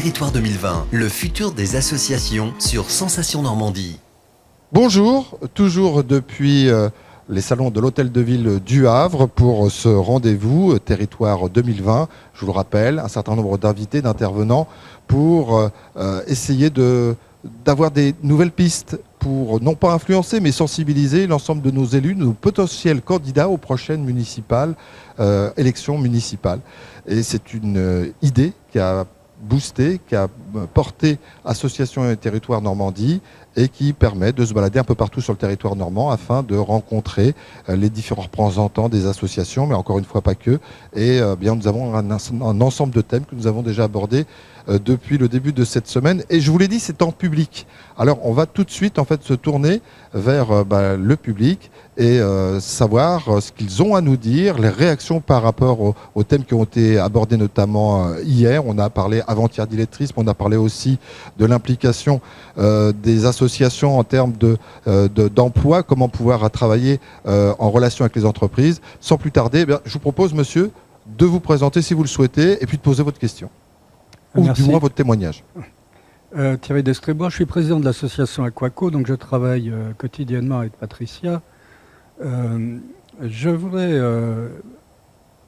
Territoire 2020, le futur des associations sur Sensation Normandie. Bonjour, toujours depuis les salons de l'Hôtel de Ville du Havre pour ce rendez-vous Territoire 2020. Je vous le rappelle, un certain nombre d'invités, d'intervenants pour essayer d'avoir des nouvelles pistes pour non pas influencer mais sensibiliser l'ensemble de nos élus, nos potentiels candidats aux prochaines élections municipales. Et c'est une idée qui a boosté, qui a porté Association et Territoire Normandie et qui permet de se balader un peu partout sur le territoire normand afin de rencontrer les différents représentants des associations, mais encore une fois pas que. Et bien nous avons un ensemble de thèmes que nous avons déjà abordés depuis le début de cette semaine. Et je vous l'ai dit, c'est en public. Alors on va tout de suite en fait se tourner vers le public et savoir ce qu'ils ont à nous dire, les réactions par rapport aux thèmes qui ont été abordés notamment hier. On a parlé avant-hier d'illettrisme, on a parlé aussi de l'implication des associations en termes d'emploi, comment pouvoir travailler en relation avec les entreprises. Sans plus tarder, je vous propose, monsieur, de vous présenter si vous le souhaitez et puis de poser votre question. Merci. Ou du moins votre témoignage. Thierry Destrébois, je suis président de l'association Aquaco, donc je travaille quotidiennement avec Patricia. Je voudrais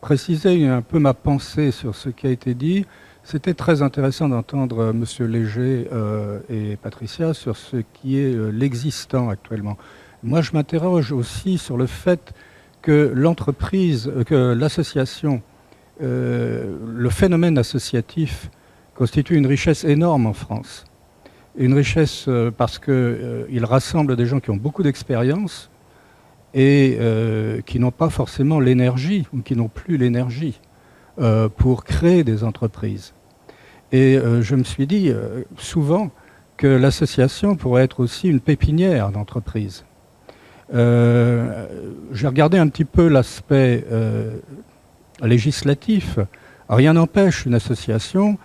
préciser un peu ma pensée sur ce qui a été dit. C'était très intéressant d'entendre M. Léger et Patricia sur ce qui est l'existant actuellement. Moi, je m'interroge aussi sur le fait que l'entreprise, que l'association, le phénomène associatif constitue une richesse énorme en France. Une richesse parce qu'il rassemble des gens qui ont beaucoup d'expérience et qui n'ont pas forcément l'énergie ou qui n'ont plus l'énergie pour créer des entreprises. Et je me suis dit souvent que l'association pourrait être aussi une pépinière d'entreprises. J'ai regardé un petit peu l'aspect législatif. Rien n'empêche une association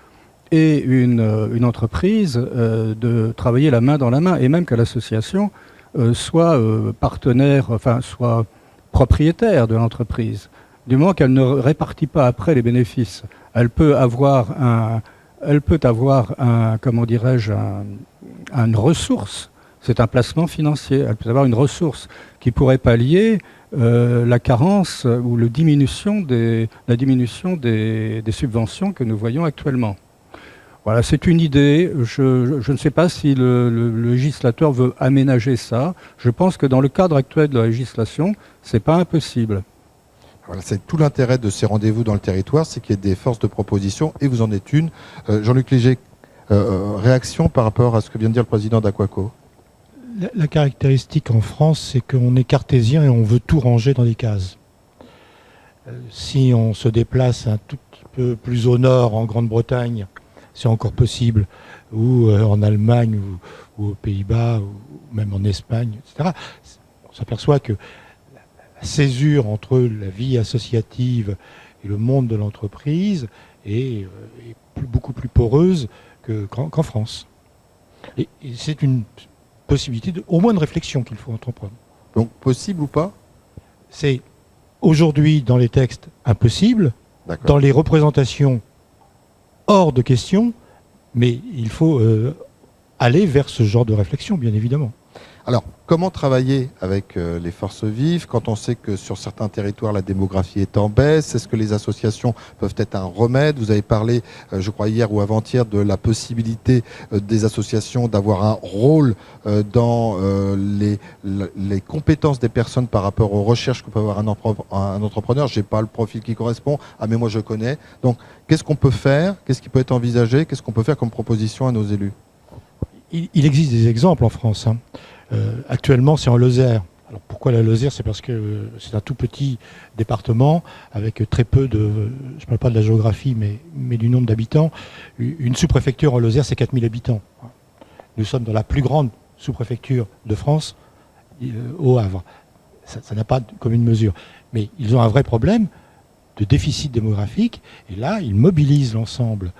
et une entreprise de travailler la main dans la main, et même que l'association soit partenaire, enfin soit propriétaire de l'entreprise. Du moment qu'elle ne répartit pas après les bénéfices, elle peut avoir comment dirais-je, une ressource. C'est un placement financier. Elle peut avoir une ressource qui pourrait pallier la carence ou la diminution des subventions que nous voyons actuellement. Voilà, c'est une idée. Je ne sais pas si le législateur veut aménager ça. Je pense que dans le cadre actuel de la législation, c'est pas impossible. Voilà, c'est tout l'intérêt de ces rendez-vous dans le territoire, c'est qu'il y ait des forces de proposition, et vous en êtes une. Jean-Luc Léger, réaction par rapport à ce que vient de dire le président d'Aquaco. La caractéristique en France, c'est qu'on est cartésien et on veut tout ranger dans des cases. Si on se déplace un tout petit peu plus au nord, en Grande-Bretagne, c'est encore possible, ou en Allemagne, ou aux Pays-Bas, ou même en Espagne, etc. On s'aperçoit que la césure entre la vie associative et le monde de l'entreprise est beaucoup plus poreuse qu'en France. Et c'est une possibilité, au moins de réflexion qu'il faut entreprendre. Donc possible ou pas ? C'est aujourd'hui dans les textes impossible, dans les représentations hors de question, mais il faut aller vers ce genre de réflexion, bien évidemment. Alors, comment travailler avec les forces vives quand on sait que sur certains territoires, la démographie est en baisse? Est-ce que les associations peuvent être un remède? Vous avez parlé, je crois hier ou avant-hier, de la possibilité des associations d'avoir un rôle dans les compétences des personnes par rapport aux recherches que peut avoir un entrepreneur. Je n'ai pas le profil qui correspond, mais moi je connais. Donc, qu'est-ce qu'on peut faire? Qu'est-ce qui peut être envisagé? Qu'est-ce qu'on peut faire comme proposition à nos élus? Il existe des exemples en France, hein. Actuellement, c'est en Lozère. Alors pourquoi la Lozère? C'est parce que c'est un tout petit département avec très peu de... Je ne parle pas de la géographie, mais du nombre d'habitants. Une sous-préfecture en Lozère, c'est 4000 habitants. Nous sommes dans la plus grande sous-préfecture de France, au Havre. Ça n'a pas de commune mesure. Mais ils ont un vrai problème de déficit démographique. Et là, ils mobilisent l'ensemble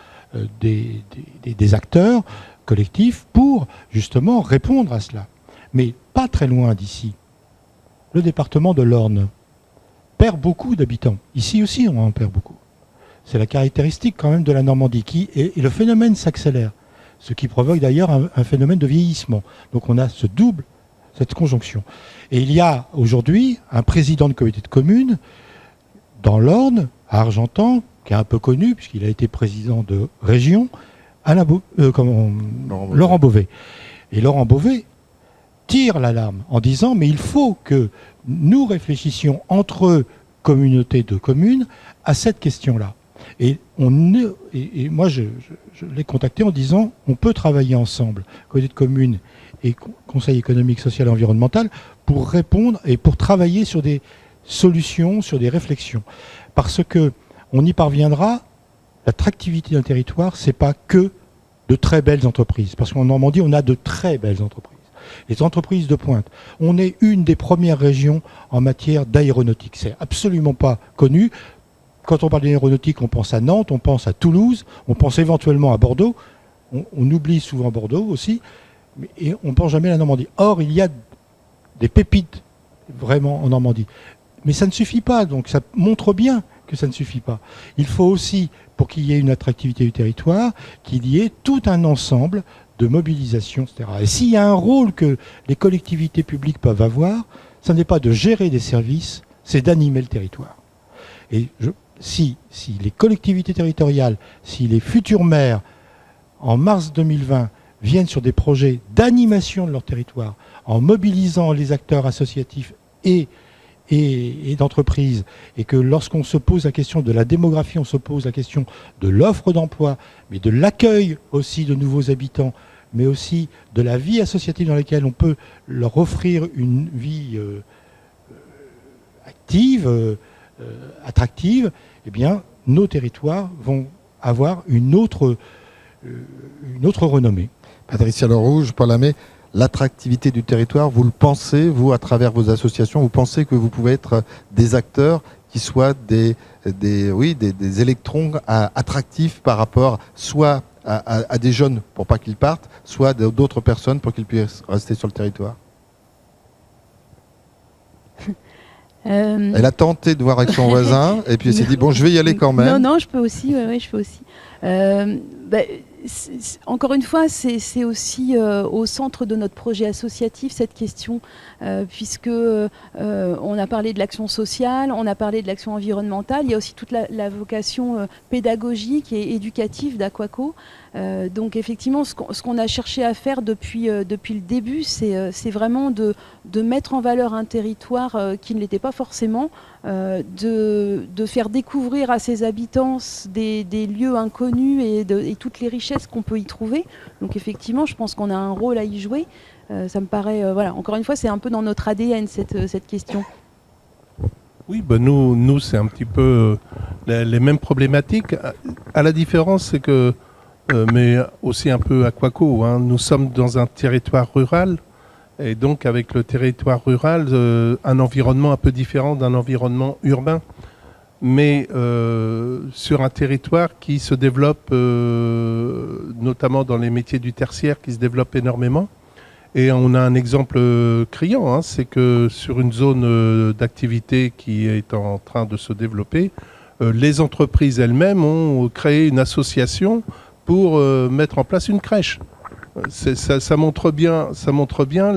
des acteurs collectifs pour justement répondre à cela. Mais pas très loin d'ici, le département de l'Orne perd beaucoup d'habitants. Ici aussi, on en perd beaucoup. C'est la caractéristique quand même de la Normandie et le phénomène s'accélère. Ce qui provoque d'ailleurs un phénomène de vieillissement. Donc on a cette conjonction. Et il y a aujourd'hui un président de comité de communes dans l'Orne, à Argentan, qui est un peu connu puisqu'il a été président de région, Laurent Beauvais. Et Laurent Beauvais tire l'alarme en disant mais il faut que nous réfléchissions entre communautés de communes à cette question-là. Et moi, je l'ai contacté en disant on peut travailler ensemble, comité de communes et Conseil économique, social et environnemental, pour répondre et pour travailler sur des solutions, sur des réflexions. Parce que on y parviendra, l'attractivité d'un territoire, c'est pas que de très belles entreprises. Parce qu'en Normandie, on a de très belles entreprises. Les entreprises de pointe. On est une des premières régions en matière d'aéronautique. C'est absolument pas connu. Quand on parle d'aéronautique, on pense à Nantes, on pense à Toulouse, on pense éventuellement à Bordeaux. On oublie souvent Bordeaux aussi, et on ne pense jamais à la Normandie. Or, il y a des pépites vraiment en Normandie. Mais ça ne suffit pas, donc ça montre bien que ça ne suffit pas. Il faut aussi, pour qu'il y ait une attractivité du territoire, qu'il y ait tout un ensemble de mobilisation, etc. Et s'il y a un rôle que les collectivités publiques peuvent avoir, ce n'est pas de gérer des services, c'est d'animer le territoire. Et si les collectivités territoriales, si les futurs maires, en mars 2020, viennent sur des projets d'animation de leur territoire, en mobilisant les acteurs associatifs et d'entreprises, et que lorsqu'on se pose la question de la démographie, on se pose la question de l'offre d'emploi, mais de l'accueil aussi de nouveaux habitants, mais aussi de la vie associative dans laquelle on peut leur offrir une vie active, attractive, eh bien, nos territoires vont avoir une autre renommée. Patricia Lerouge, Paul Lamé, l'attractivité du territoire, vous le pensez, vous, à travers vos associations, vous pensez que vous pouvez être des acteurs qui soient des électrons attractifs par rapport soit à des jeunes pour pas qu'ils partent, soit d'autres personnes pour qu'ils puissent rester sur le territoire? Elle a tenté de voir avec son voisin et puis elle s'est dit bon, je vais y aller quand même. Non, je peux aussi. Ouais, je peux aussi. Encore une fois, c'est aussi au centre de notre projet associatif cette question, puisque on a parlé de l'action sociale, on a parlé de l'action environnementale, il y a aussi toute la vocation pédagogique et éducative d'Aqaco. Donc effectivement, ce qu'on a cherché à faire depuis le début, c'est vraiment de mettre en valeur un territoire qui ne l'était pas forcément, de faire découvrir à ses habitants des lieux inconnus et toutes les richesses qu'on peut y trouver. Donc effectivement, je pense qu'on a un rôle à y jouer. Ça me paraît, voilà, encore une fois, c'est un peu dans notre ADN cette question. Oui, nous c'est un petit peu les mêmes problématiques. À la différence, c'est que, mais aussi un peu Aquaco, hein, nous sommes dans un territoire rural. Et donc avec le territoire rural, un environnement un peu différent d'un environnement urbain, mais sur un territoire qui se développe, notamment dans les métiers du tertiaire, qui se développe énormément. Et on a un exemple criant, hein, c'est que sur une zone d'activité qui est en train de se développer, les entreprises elles-mêmes ont créé une association pour mettre en place une crèche. Ça montre bien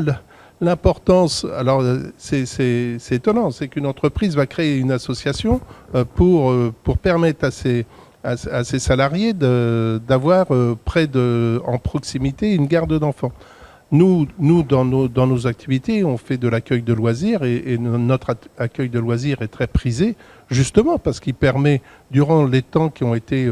l'importance. Alors c'est étonnant, c'est qu'une entreprise va créer une association pour permettre à ses salariés d'avoir en proximité une garde d'enfants. Nous dans nos activités, on fait de l'accueil de loisirs et notre accueil de loisirs est très prisé, justement parce qu'il permet, durant les temps qui ont été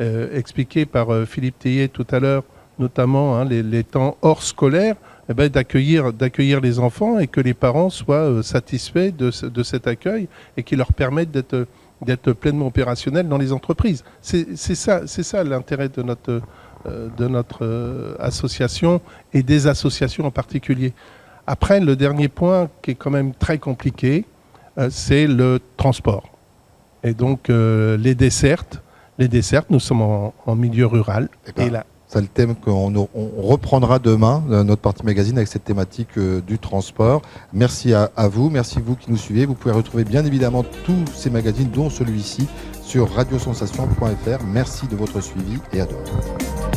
expliqués par Philippe Théier tout à l'heure, notamment hein, les temps hors scolaire, eh ben, d'accueillir les enfants et que les parents soient satisfaits de cet accueil et qui leur permettent d'être pleinement opérationnels dans les entreprises. C'est ça l'intérêt de notre association et des associations en particulier. Après, le dernier point qui est quand même très compliqué, c'est le transport. Et donc les dessertes, nous sommes en milieu rural. Et là, C'est le thème qu'on reprendra demain, notre partie magazine, avec cette thématique du transport. Merci à vous, merci vous qui nous suivez. Vous pouvez retrouver bien évidemment tous ces magazines, dont celui-ci, sur radiosensation.fr. Merci de votre suivi et à demain.